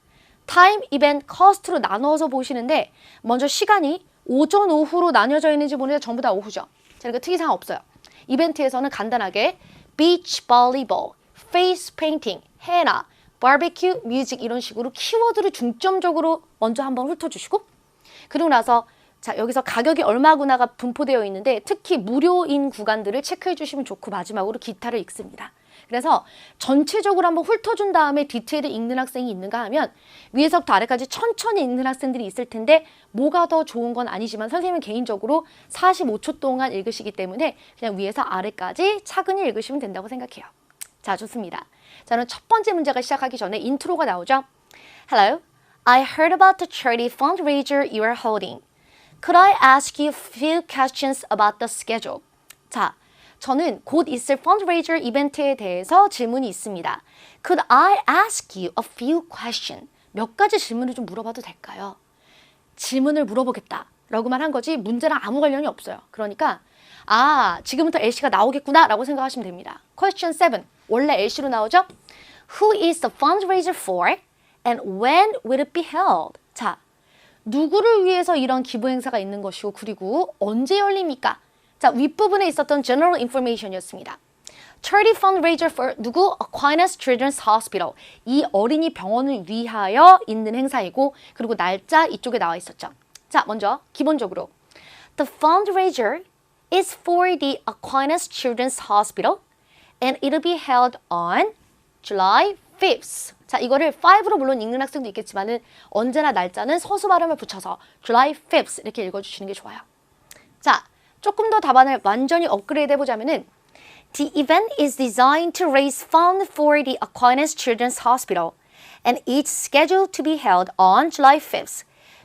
타임, 이벤트, 커스트로 나누어서 보시는데 먼저 시간이 오전, 오후로 나뉘어져 있는지 보니까 전부 다 오후죠. 자, 그러니까 특이사항 없어요. 이벤트에서는 간단하게 beach volleyball, face painting, 헤나, barbecue, music 이런 식으로 키워드를 중점적으로 먼저 한번 훑어주시고 그리고 나서 자, 여기서 가격이 얼마구나가 분포되어 있는데 특히 무료인 구간들을 체크해 주시면 좋고 마지막으로 기타를 읽습니다. 그래서 전체적으로 한번 훑어준 다음에 디테일을 읽는 학생이 있는가 하면 위에서부터 아래까지 천천히 읽는 학생들이 있을 텐데 뭐가 더 좋은 건 아니지만 선생님은 개인적으로 45초 동안 읽으시기 때문에 그냥 위에서 아래까지 차근히 읽으시면 된다고 생각해요. 자, 좋습니다. 자, 그럼 첫 번째 문제가 시작하기 전에 인트로가 나오죠. Hello, I heard about the charity fundraiser you are holding. Could I ask you a few questions about the schedule? 자, 저는 곧 있을 fundraiser 이벤트에 대해서 질문이 있습니다. Could I ask you a few questions? 몇 가지 질문을 좀 물어봐도 될까요? 질문을 물어보겠다 라고만 한 거지 문제랑 아무 관련이 없어요. 그러니까 지금부터 LC가 나오겠구나 라고 생각하시면 됩니다. Question 7. 원래 LC로 나오죠? Who is the fundraiser for? And when will it be held? 자, 누구를 위해서 이런 기부 행사가 있는 것이고 그리고 언제 열립니까? 자, 윗부분에 있었던 general information이었습니다. Charity fundraiser for 누구? Aquinas Children's Hospital. 이 어린이 병원을 위하여 있는 행사이고 그리고 날짜 이쪽에 나와 있었죠. 자, 먼저 기본적으로 The fundraiser is for the Aquinas Children's Hospital and it'll be held on July 5th. 자, 이거를 5로 물론 읽는 학생도 있겠지만은 언제나 날짜는 서수 발음을 붙여서 July 5th 이렇게 읽어주시는 게 좋아요. 자, 조금 더 답안을 완전히 업그레이드 해보자면은 The event is designed to raise funds for the Aquinas Children's Hospital and it's scheduled to be held on July 5th.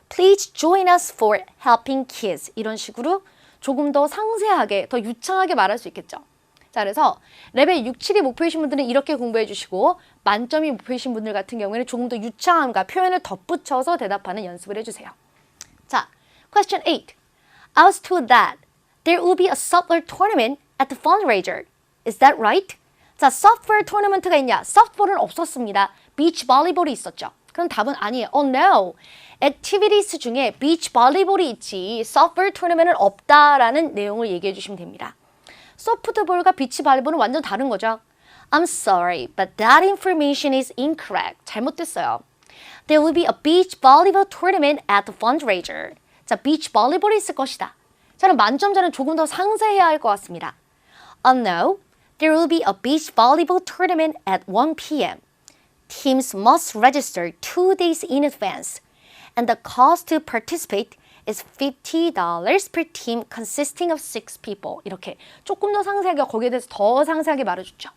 Please join us for helping kids. 이런 식으로 조금 더 상세하게, 더 유창하게 말할 수 있겠죠. 자, 그래서 레벨 6, 7이 목표이신 분들은 이렇게 공부해 주시고 만점이 목표이신 분들 같은 경우에는 조금 더 유창함과 표현을 덧붙여서 대답하는 연습을 해주세요. 자, question 8. I was told that there will be a softball tournament at the fundraiser. Is that right? 자, softball tournament가 있냐? softball은 없었습니다. beach volleyball이 있었죠. 그럼 답은 아니에요. Oh no. activities 중에 beach volleyball이 있지 softball tournament은 없다라는 내용을 얘기해 주시면 됩니다. 소프트볼과 비치 발리볼은 완전 다른 거죠. I'm sorry, but that information is incorrect. 잘못됐어요. There will be a beach volleyball tournament at the fundraiser. 자, 비치 볼리볼이 있을 것이다. 자, 그럼 만점자는 조금 더 상세해야 할 것 같습니다. No, there will be a beach volleyball tournament at 1 p.m. Teams must register 2 days in advance, and the cost to participate is $50 per team consisting of 6 people. 이렇게 조금 더 상세하게 거기에 대해서 더 상세하게 말해줬죠.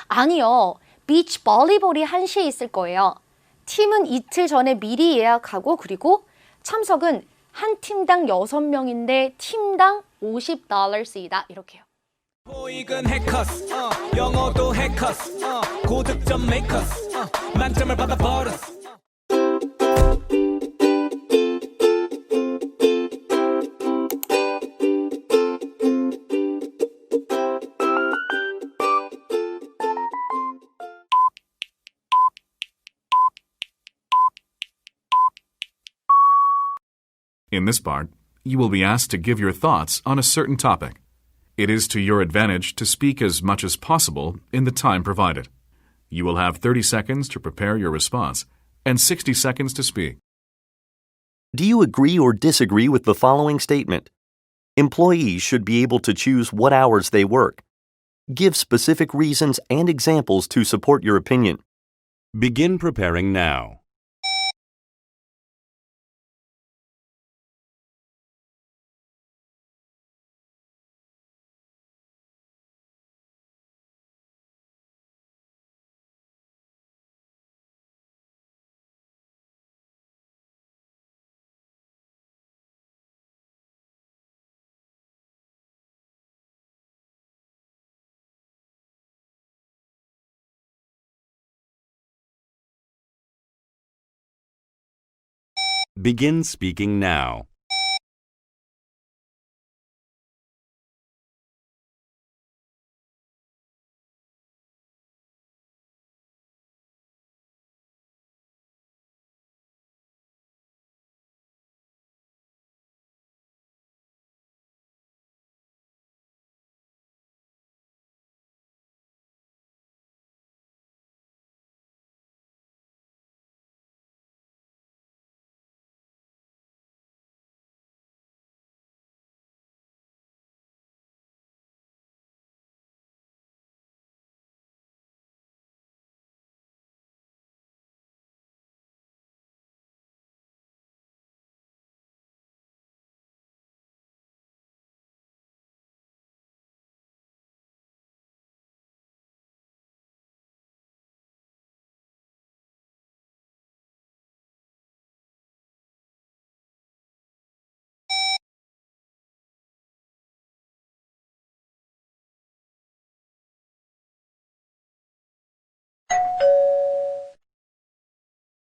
아니요, 비치 볼리볼이 1시에 있을 거예요. 팀은 이틀 전에 미리 예약하고 그리고 참석은 한 팀당 6명인데 팀당 $50이다. 이렇게요. 보이근 해커스 영어도 해커스 고득점 메이커스 만점을 받아버렸어. In this part, you will be asked to give your thoughts on a certain topic. It is to your advantage to speak as much as possible in the time provided. You will have 30 seconds to prepare your response and 60 seconds to speak. Do you agree or disagree with the following statement? Employees should be able to choose what hours they work. Give specific reasons and examples to support your opinion. Begin preparing now. Begin speaking now.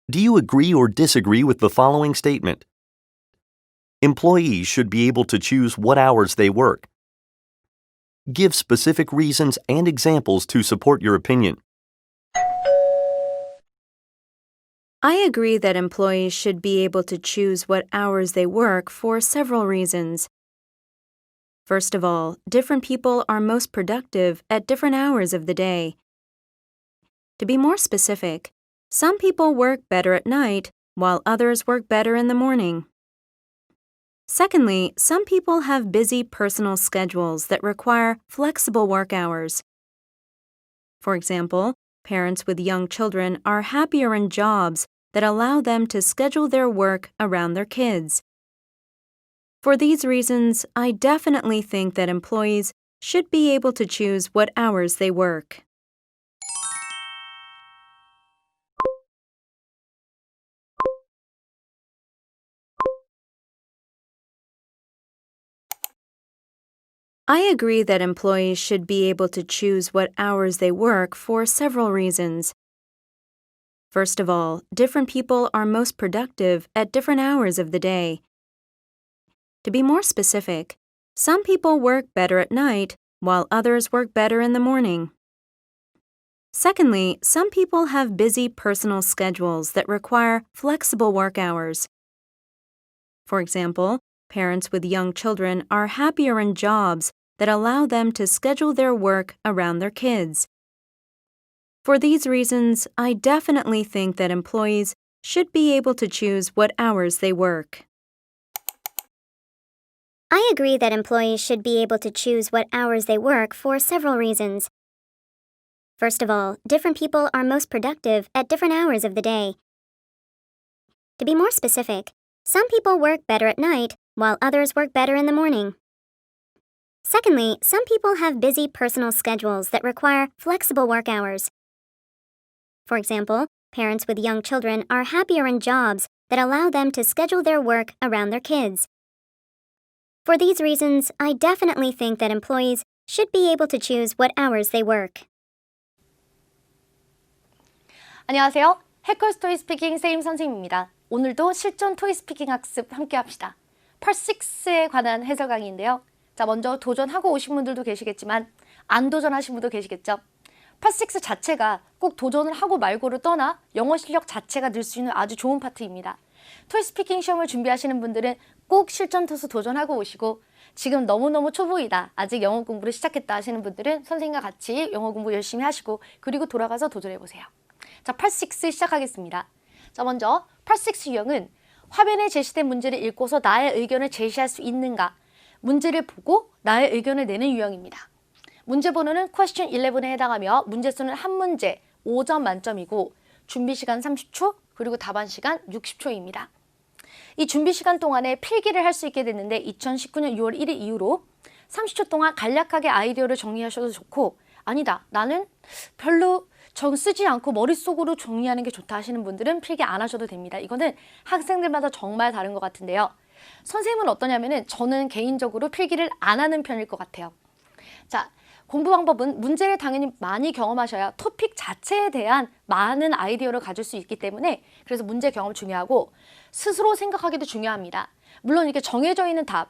Do you agree or disagree with the following statement? Employees should be able to choose what hours they work. Give specific reasons and examples to support your opinion. I agree that employees should be able to choose what hours they work for several reasons. First of all, different people are most productive at different hours of the day. To be more specific, some people work better at night, while others work better in the morning. Secondly, some people have busy personal schedules that require flexible work hours. For example, parents with young children are happier in jobs that allow them to schedule their work around their kids. For these reasons, I definitely think that employees should be able to choose what hours they work. I agree that employees should be able to choose what hours they work for several reasons. First of all, different people are most productive at different hours of the day. To be more specific, some people work better at night, while others work better in the morning. Secondly, some people have busy personal schedules that require flexible work hours. For example, parents with young children are happier in jobs that allow them to schedule their work around their kids. For these reasons, I definitely think that employees should be able to choose what hours they work. I agree that employees should be able to choose what hours they work for several reasons. First of all, different people are most productive at different hours of the day. To be more specific, some people work better at night, while others work better in the morning. Secondly, some people have busy personal schedules that require flexible work hours. For example, parents with young children are happier in jobs that allow them to schedule their work around their kids. For these reasons, I definitely think that employees should be able to choose what hours they work. 안녕하세요. 해커스 토이 스피킹 쌤 선생님입니다. 오늘도 실전 토이 스피킹 학습 함께 합시다. Part 6에 관한 해설 강의인데요. 자, 먼저 도전하고 오신 분들도 계시겠지만 안 도전하신 분도 계시겠죠. Part 6 자체가 꼭 도전을 하고 말고를 떠나 영어 실력 자체가 늘 수 있는 아주 좋은 파트입니다. 토이 스피킹 시험을 준비하시는 분들은 꼭 실전 토스 도전하고 오시고 지금 너무너무 초보이다, 아직 영어 공부를 시작했다 하시는 분들은 선생님과 같이 영어 공부 열심히 하시고 그리고 돌아가서 도전해보세요. 자, Part 6 시작하겠습니다. 자, 먼저 Part 6 유형은 화면에 제시된 문제를 읽고서 나의 의견을 제시할 수 있는가, 문제를 보고 나의 의견을 내는 유형입니다. 문제 번호는 Question 11에 해당하며 문제 수는 한 문제 5점 만점이고 준비 시간 30초 그리고 답안 시간 60초입니다. 이 준비 시간 동안에 필기를 할 수 있게 됐는데 2019년 6월 1일 이후로 30초 동안 간략하게 아이디어를 정리하셔도 좋고, 아니다, 나는 별로 쓰지 않고 머릿속으로 정리하는 게 좋다 하시는 분들은 필기 안 하셔도 됩니다. 이거는 학생들마다 정말 다른 것 같은데요. 선생님은 어떠냐면은 저는 개인적으로 필기를 안 하는 편일 것 같아요. 자, 공부 방법은 문제를 당연히 많이 경험하셔야 토픽 자체에 대한 많은 아이디어를 가질 수 있기 때문에 그래서 문제 경험 중요하고 스스로 생각하기도 중요합니다. 물론 이렇게 정해져 있는 답,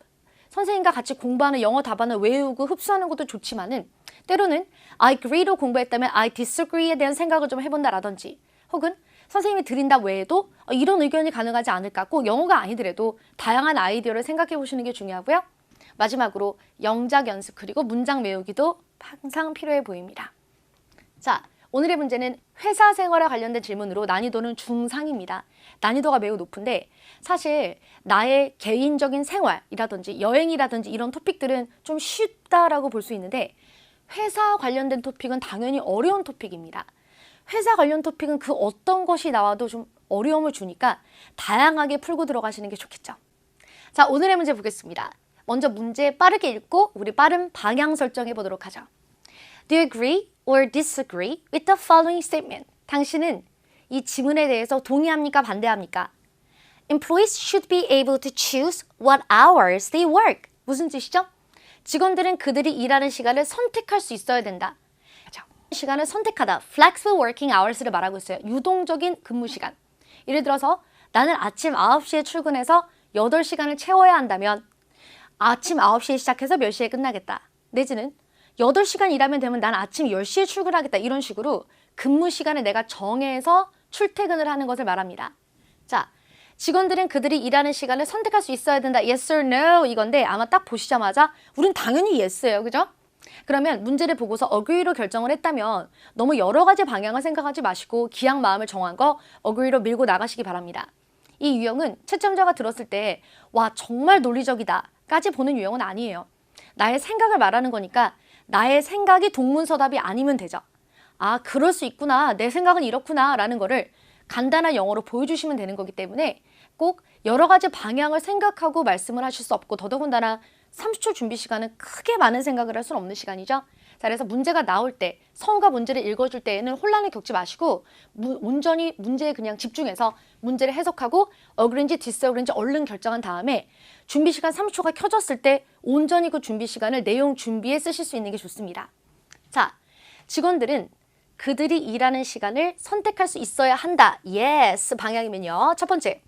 선생님과 같이 공부하는 영어 답안을 외우고 흡수하는 것도 좋지만은 때로는 I agree로 공부했다면 I disagree에 대한 생각을 좀 해본다라든지 혹은 선생님이 드린 답 외에도 이런 의견이 가능하지 않을까, 꼭 영어가 아니더라도 다양한 아이디어를 생각해 보시는 게 중요하고요. 마지막으로 영작 연습 그리고 문장 외우기도 항상 필요해 보입니다. 자, 오늘의 문제는 회사 생활에 관련된 질문으로 난이도는 중상입니다. 난이도가 매우 높은데 사실 나의 개인적인 생활이라든지 여행이라든지 이런 토픽들은 좀 쉽다라고 볼 수 있는데 회사 관련된 토픽은 당연히 어려운 토픽입니다. 회사 관련 토픽은 그 어떤 것이 나와도 좀 어려움을 주니까 다양하게 풀고 들어가시는 게 좋겠죠. 자, 오늘의 문제 보겠습니다. 먼저 문제 빠르게 읽고 우리 빠른 방향 설정해 보도록 하죠. Do you agree or disagree with the following statement? 당신은 이 지문에 대해서 동의합니까? 반대합니까? Employees should be able to choose what hours they work. 무슨 뜻이죠? 직원들은 그들이 일하는 시간을 선택할 수 있어야 된다. 시간을 선택하다, flexible working hours를 말하고 있어요. 유동적인 근무 시간. 예를 들어서 나는 아침 9시에 출근해서 8시간을 채워야 한다면 아침 9시에 시작해서 몇 시에 끝나겠다. 내지는 8시간 일하면 되면 난 아침 10시에 출근하겠다. 이런 식으로 근무 시간을 내가 정해서 출퇴근을 하는 것을 말합니다. 자, 직원들은 그들이 일하는 시간을 선택할 수 있어야 된다. Yes or no 이건데 아마 딱 보시자마자 우린 당연히 yes예요. 그죠? 그러면 문제를 보고서 agree로 결정을 했다면 너무 여러 가지 방향을 생각하지 마시고 기양 마음을 정한 거 agree로 밀고 나가시기 바랍니다. 이 유형은 채점자가 들었을 때 와, 정말 논리적이다 까지 보는 유형은 아니에요. 나의 생각을 말하는 거니까 나의 생각이 동문서답이 아니면 되죠. 아, 그럴 수 있구나, 내 생각은 이렇구나 라는 거를 간단한 영어로 보여주시면 되는 거기 때문에 꼭 여러 가지 방향을 생각하고 말씀을 하실 수 없고 더더군다나 30초 준비 시간은 크게 많은 생각을 할 수는 없는 시간이죠. 자, 그래서 문제가 나올 때 성우가 문제를 읽어줄 때에는 혼란을 겪지 마시고 온전히 문제에 그냥 집중해서 문제를 해석하고 agree인지 disagree인지 얼른 결정한 다음에 준비 시간 30초가 켜졌을 때 온전히 그 준비 시간을 내용 준비에 쓰실 수 있는 게 좋습니다. 자, 직원들은 그들이 일하는 시간을 선택할 수 있어야 한다. Yes 방향이면요. 첫 번째,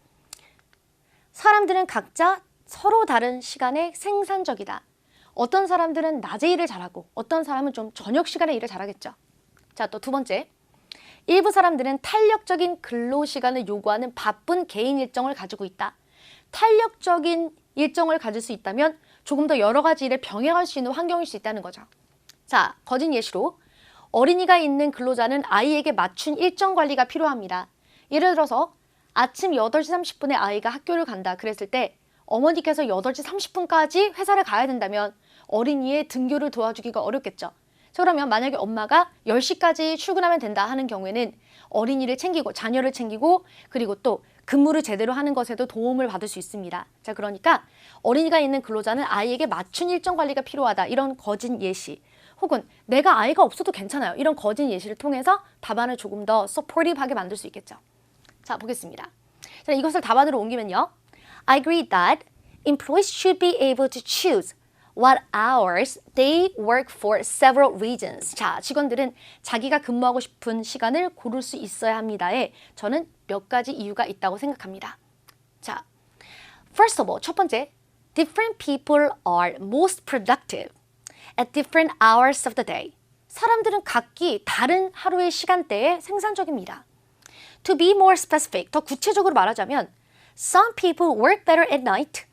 사람들은 각자 서로 다른 시간에 생산적이다. 어떤 사람들은 낮에 일을 잘하고 어떤 사람은 좀 저녁 시간에 일을 잘하겠죠. 자, 또 두 번째, 일부 사람들은 탄력적인 근로시간을 요구하는 바쁜 개인 일정을 가지고 있다. 탄력적인 일정을 가질 수 있다면 조금 더 여러 가지 일을 병행할 수 있는 환경일 수 있다는 거죠. 자, 거진 예시로 어린이가 있는 근로자는 아이에게 맞춘 일정 관리가 필요합니다. 예를 들어서 아침 8시 30분에 아이가 학교를 간다 그랬을 때 어머니께서 8시 30분까지 회사를 가야 된다면 어린이의 등교를 도와주기가 어렵겠죠. 그러면 만약에 엄마가 10시까지 출근하면 된다 하는 경우에는 어린이를 챙기고 자녀를 챙기고 그리고 또 근무를 제대로 하는 것에도 도움을 받을 수 있습니다. 자, 그러니까 어린이가 있는 근로자는 아이에게 맞춘 일정 관리가 필요하다. 이런 거진 예시. 혹은 내가 아이가 없어도 괜찮아요. 이런 거진 예시를 통해서 답안을 조금 더 서포티브하게 만들 수 있겠죠. 자, 보겠습니다. 자, 이것을 답안으로 옮기면요. I agree that employees should be able to choose what hours they work for several reasons. 자, 직원들은 자기가 근무하고 싶은 시간을 고를 수 있어야 합니다에 저는 몇 가지 이유가 있다고 생각합니다. 자, first of all, 첫 번째, different people are most productive at different hours of the day. 사람들은 각기 다른 하루의 시간대에 생산적입니다. To be more specific, 더 구체적으로 말하자면 some people work better at night,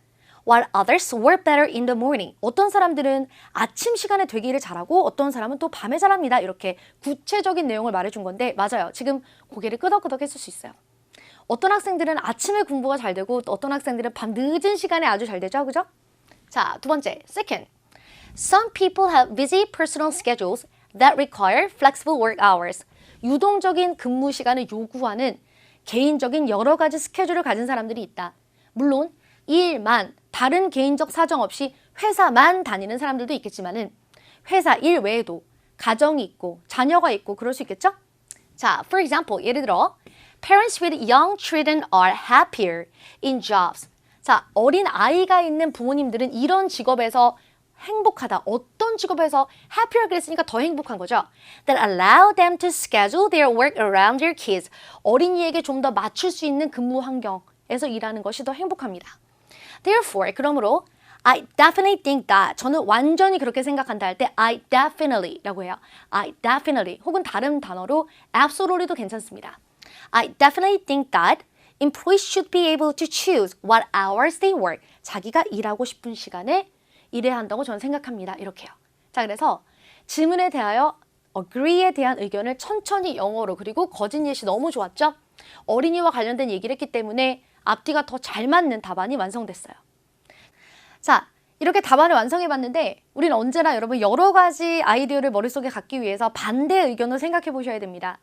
while others work better in the morning. 어떤 사람들은 아침 시간에 되게 일을 잘하고 어떤 사람은 또 밤에 잘합니다. 이렇게 구체적인 내용을 말해준 건데 맞아요. 지금 고개를 끄덕끄덕 했을 수 있어요. 어떤 학생들은 아침에 공부가 잘 되고 또 어떤 학생들은 밤 늦은 시간에 아주 잘 되죠. 그죠? 자, 두 번째, second. Some people have busy personal schedules that require flexible work hours. 유동적인 근무 시간을 요구하는 개인적인 여러 가지 스케줄을 가진 사람들이 있다. 물론 일만 다른 개인적 사정 없이 회사만 다니는 사람들도 있겠지만은 회사 일 외에도 가정이 있고 자녀가 있고 그럴 수 있겠죠? 자, for example, 예를 들어 Parents with young children are happier in jobs. 자, 어린 아이가 있는 부모님들은 이런 직업에서 행복하다. 어떤 직업에서 happier 그랬으니까 더 행복한 거죠. That allow them to schedule their work around their kids. 어린이에게 좀 더 맞출 수 있는 근무 환경에서 일하는 것이 더 행복합니다. Therefore, 그러므로 I definitely think that 저는 완전히 그렇게 생각한다 할 때 I definitely라고 해요. I definitely 혹은 다른 단어로 absolutely도 괜찮습니다. I definitely think that employees should be able to choose what hours they work. 자기가 일하고 싶은 시간에 일해야 한다고 저는 생각합니다. 이렇게요. 자, 그래서 질문에 대하여 agree에 대한 의견을 천천히 영어로 그리고 거진 예시 너무 좋았죠? 어린이와 관련된 얘기를 했기 때문에 앞뒤가 더 잘 맞는 답안이 완성됐어요. 자, 이렇게 답안을 완성해봤는데 우리는 언제나 여러분 여러 가지 아이디어를 머릿속에 갖기 위해서 반대 의견을 생각해 보셔야 됩니다.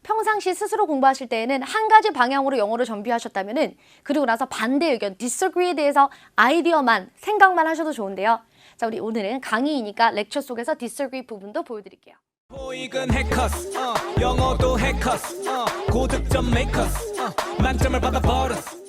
평상시 스스로 공부하실 때에는 한 가지 방향으로 영어를 전비하셨다면은 그리고 나서 반대 의견, disagree에 대해서 아이디어만, 생각만 하셔도 좋은데요. 자, 우리 오늘은 강의이니까 렉처 속에서 disagree 부분도 보여드릴게요. 토익은 해커스 영어도 해커스 고득점 메이커스 만점을 받아버렸어